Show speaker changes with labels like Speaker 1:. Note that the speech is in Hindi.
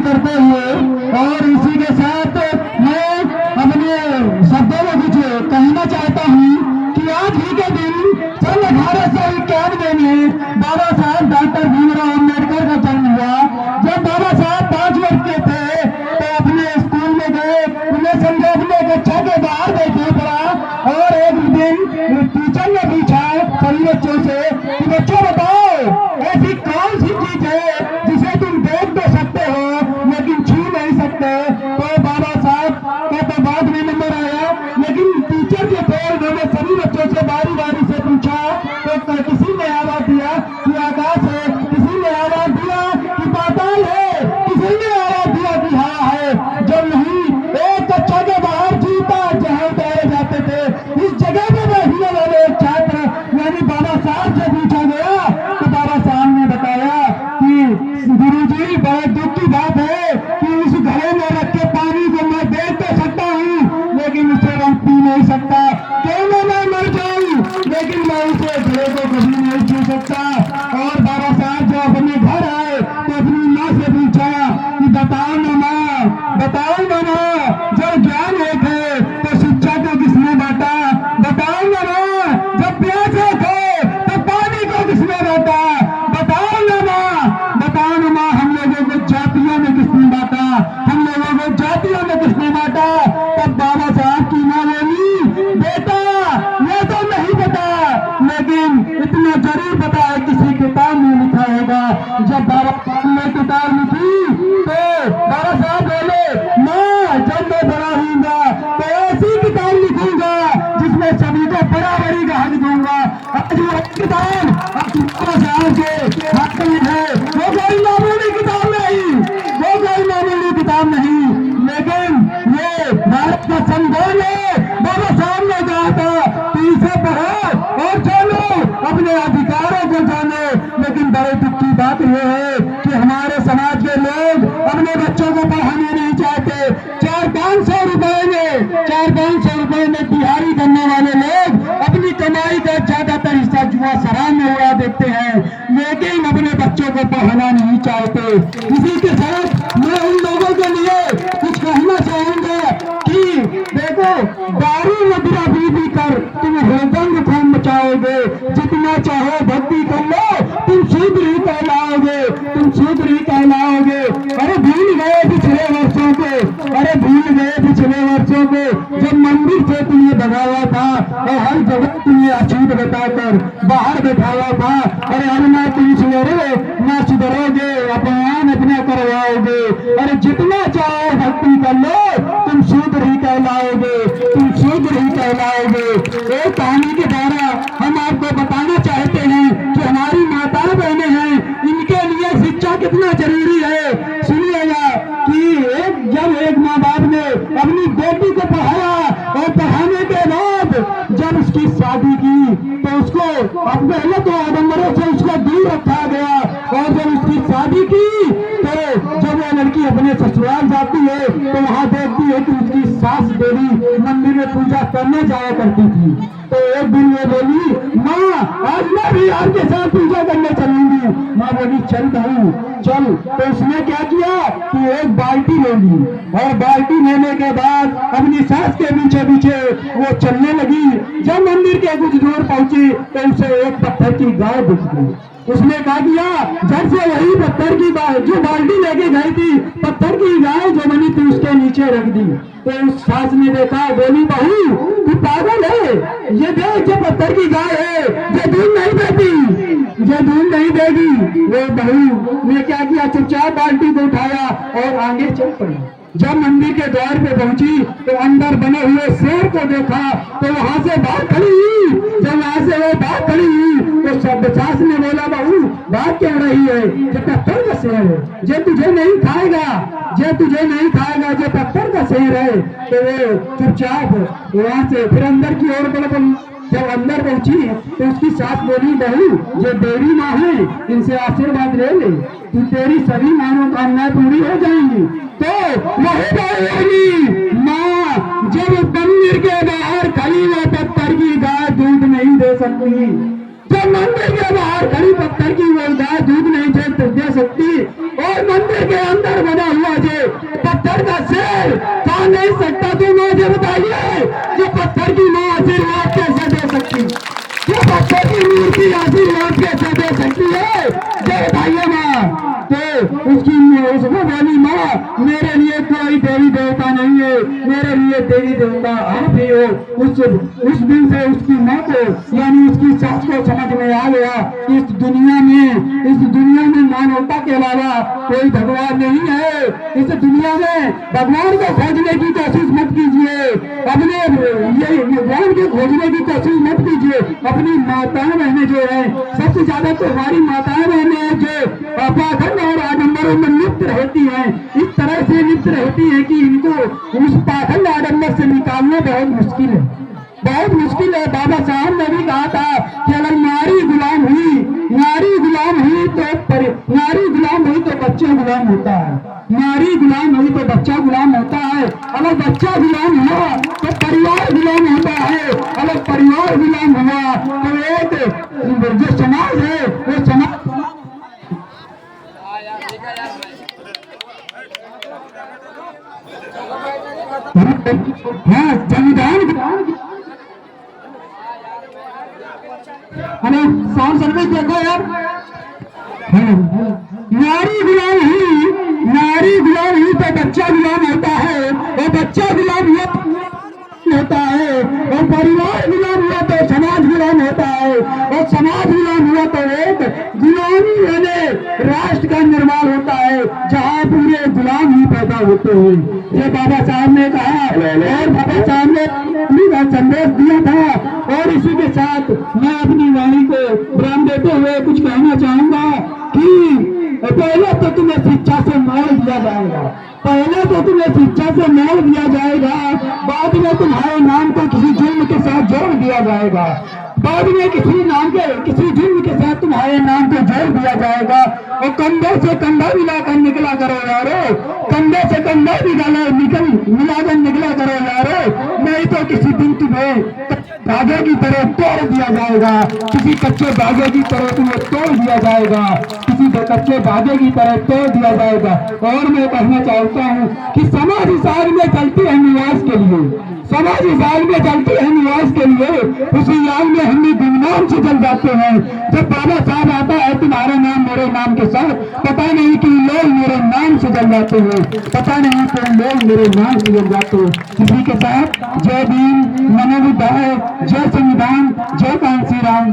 Speaker 1: करते हुए और इसी के साथ मैं अपने शब्दों में कुछ कहना चाहता हूँ कि आज ही के दिन सन 1891 में बाबा साहब डॉक्टर भीमराव अम्बेडकर का जन्म हुआ। जब बाबा साहब 5 वर्ष के थे तो अपने स्कूल में गए, उन्हें समझा अपने कक्षा के बाहर बैठे पड़ा और एक दिन टीचर ने पूछा सभी बच्चों से कि बच्चों बताओ ऐसी कौन सी चीज है जिसे तुम देख तो सकते हो लेकिन छू नहीं सकते। तो बाबा साहब का तो बाद में नंबर आया, लेकिन टीचर जो थे उन्होंने सभी बच्चों से बारी बारी से पूछा तो किसी ने आवाज दिया कि आकाश है, किसी ने आवाज दिया कि पाताल है, किसी ने आवाज दिया कि हवा है। जब नहीं एक कक्षा के बाहर जीता जहां उतारे जाते थे, इस जगह पे बैठने वाले एक छात्र यानी बाबा साहब से पूछा गया तो बाबा साहब ने बताया कि गुरुजी बड़े दुख की बात है कि इस घड़े में रखे पानी को मैं देख तो सकता हूँ लेकिन उसे मैं पी नहीं सकता। क्यों मैं मर जाऊं लेकिन मैं उसे घड़े को कभी नहीं छू सकता। और बाबा साहब जब अपने घर आए तो अपनी माँ से पूछा कि बताओ ना माँ, बताओ ना माँ, जब ज्ञान एक है तो शिक्षा को किसने बांटा। बताओ ना माँ, जब प्यास एक है तो पानी को किसने बांटा। बताओ ना माँ, बताओ ना माँ, हम लोगों को जातियों में किसने बांटा, हम लोगों को जातियों में किसने बांटा। तब बाबा साहब की माँ बोली बेटा ये तो नहीं पता लेकिन इतना जरूर पता है किसी किताब में लिखा होगा। जब बाबा साहब ने किताब लिखी तो बाबा साहब बोले माँ जब मैं बड़ा होऊंगा तो ऐसी किताब लिखूंगा जिसमें सभी को बराबरी का हक दूंगा। आज वो किताब बाबा साहब के हाथ में है, वो कोई मामूली किताब नहीं, वो कोई मामूली किताब नहीं, लेकिन ये भारत का संविधान है। बाबा साहब ने कहा था कि इसे पढ़ो और जानो, अपने अधिकारों को जानो। लेकिन बड़े दुख की बात यह है कि हमारे समाज के लोग अपने बच्चों को पढ़ाने नहीं चाहते। 400-500 रुपए में 400-500 रुपए में दिहाड़ी करने वाले लोग अपनी कमाई का ज्यादातर हिस्सा जुआ शराब में उड़ा देते हैं लेकिन अपने बच्चों को पढ़ाना नहीं चाहते। इसी के साथ मैं उन लोगों के लिए कुछ कहना चाहूंगा कि देखो दारू मदिरा पी कर तुम हृदंग खून मचाओगे, जितना चाहो भक्ति कर लो तुम शूद्र ही कहलाओगे, तुम शूद्र ही कहलाओगे। अरे भूल गए पिछले वर्षों को, अरे भूल गए पिछले वर्षों को जब मंदिर से तुम्हें भगाया था और हर जगह तुम्हें अछूत बताकर बाहर बैठाया था। अरे अब ना तुम सुधरे ना सुधरोगे, अपमान अपना करवाओगे। अरे जितना चाहो भक्ति कर लो तुम शूद्र ही कहलाओगे, तुम शूद्र ही कहलाओगे। एक कहानी के द्वारा हम आपको बताना चाहते हैं कि हमारी माताएं बहनें हैं, इनके लिए शिक्षा कितना जरूरी है। सुनिएगा कि जब एक माँ बाप ने अपनी बेटी को पढ़ाया और पढ़ाने के बाद जब उसकी शादी की तो उसको अब पहले तो आडम्बरों से उसको दूर रखा गया और जब उसकी शादी की तो जब वह लड़की अपने ससुराल जाती है तो वहां देखती है कि उसकी सास देवी मंदिर में पूजा करने जाया करती थी। तो एक दिन वो बोली माँ आज मैं भी आपके साथ पूजा करने चलूंगी। माँ बोली चल बहू चल। तो उसने क्या किया कि एक बाल्टी ले ली और बाल्टी लेने के बाद अपनी सास के पीछे पीछे वो चलने लगी। जब मंदिर के कुछ दूर पहुंची तो उसे एक पत्थर की गाय दिख गई। उसने कहा किया जब से वही पत्थर की जो बाल्टी लेके गई थी पत्थर की गाय जो बनी थी उसके नीचे रख दी। तो उस सास ने देखा, बोली बहू तू पागल है, ये देख ये पत्थर की गाय है, ये दूध नहीं देती, ये दूध नहीं देगी। वो बहू ने क्या किया चुपचाप बाल्टी को उठाया और आगे चल पड़ी। जब मंदिर के द्वार पे पहुंची तो अंदर बने हुए शेर को देखा तो वहां से बात खड़ी हुई। जब वहां से वो बात खड़ी हुई तो सास ने बोला बहू बात क्या रही है, ये पत्थर का शेर है, ये तुझे नहीं खाएगा, ये तुझे नहीं खाएगा, ये पत्थर का शेर है। तो वो चुपचाप वहां से फिर अंदर की ओर बढ़। जब अंदर पहुंची तो उसकी सास बोली बहू ये देवी माँ है, इनसे आशीर्वाद ले ले, तू तेरी सभी मनोकामनाएं पूरी हो जाएंगी। तो वही बोली माँ जब मंदिर के बाहर खड़ी वो पत्थर की गाय दूध नहीं दे सकती, जब मंदिर के बाहर खड़ी पत्थर की वो गाय दूध नहीं दे सकती और मंदिर के अंदर बना हुआ है उसको बोली माँ मेरे लिए कोई देवी देवता नहीं है, मेरे लिए देवी देवता आप ही हो। उस दिन से उसकी माँ को यानी उसकी सास को समझ में आ गया इस दुनिया में मानवता के अलावा कोई भगवान नहीं है। इस दुनिया में भगवान को खोजने की कोशिश मत कीजिए, अपने ये भगवान को खोजने की कोशिश मत कीजिए। अपनी माताएं बहनें जो है सबसे ज्यादा तो हमारी माताएं बहनें जो पाखंड और आडम्बरों में लिप्त रहती हैं, इस तरह से लिप्त रहती है कि इनको उस पाखंड आडम्बर से निकालना बहुत मुश्किल है, बहुत मुश्किल है। बाबा साहब ने भी कहा था कि अगर नारी गुलाम हुई तो बच्चा गुलाम होता है, नारी गुलाम हुई तो बच्चा गुलाम होता है। अगर बच्चा गुलाम हुआ तो परिवार गुलाम होता है, अगर परिवार गुलाम हुआ तो एक जो समाज है वो समाज हाँ संविधान। हेलो साउंड सर्विस देखो यार। नारी गुलाम हुई तो बच्चा गुलाम होता है, और बच्चा गुलाम होता है, और परिवार गुलाम हुआ तो समाज गुलाम होता है, और समाज गुलाम हुआ तो एक गुलामी वाले राष्ट्र का निर्माण होता है जहाँ पूरे गुलाम ही पैदा होते हैं। ये बाबा साहब ने कहा और बाबा साहब ने संदेश दिया था। और इसी के साथ मैं अपनी वाणी को विराम देते हुए कुछ कहना चाहूंगा कि पहले तो तुम्हें शिक्षा से मोल दिया जाएगा, पहले तो तुम्हें शिक्षा से मोल दिया जाएगा, बाद में तुम्हारे नाम को किसी जुर्म के साथ जोड़ दिया जाएगा, बाद में किसी जुर्म के साथ तुम्हारे नाम को जोड़ दिया जाएगा। और कंधे से कंधा मिलाकर निकला करो यारो, कंधे से कंधा मिलाकर निकला करो यारो, नहीं तो किसी दिन तुम्हें धागे की तरह तोड़ दिया जाएगा, किसी कच्चे धागे की तरह तुम्हें तोड़ दिया जाएगा, किसी कच्चे धागे की तरह तोड़ दिया जाएगा। और मैं कहना चाहता हूँ कि समाज इस आग में चलती है निवास के लिए, समाज इस आग में चलती है निवास के लिए, उसी आग में हम भी गुमनाम से जल जाते हैं। जब बाबा साहब आता है तुम्हारे नाम मेरे नाम के साथ, पता नहीं कि लोग मेरे नाम से जल जाते हैं, पता नहीं कि लोग मेरे नाम से जल जाते हैं। इसी के साथ जय भीम, नमो बुद्धाय, जय संविधान, जय कांसी राम।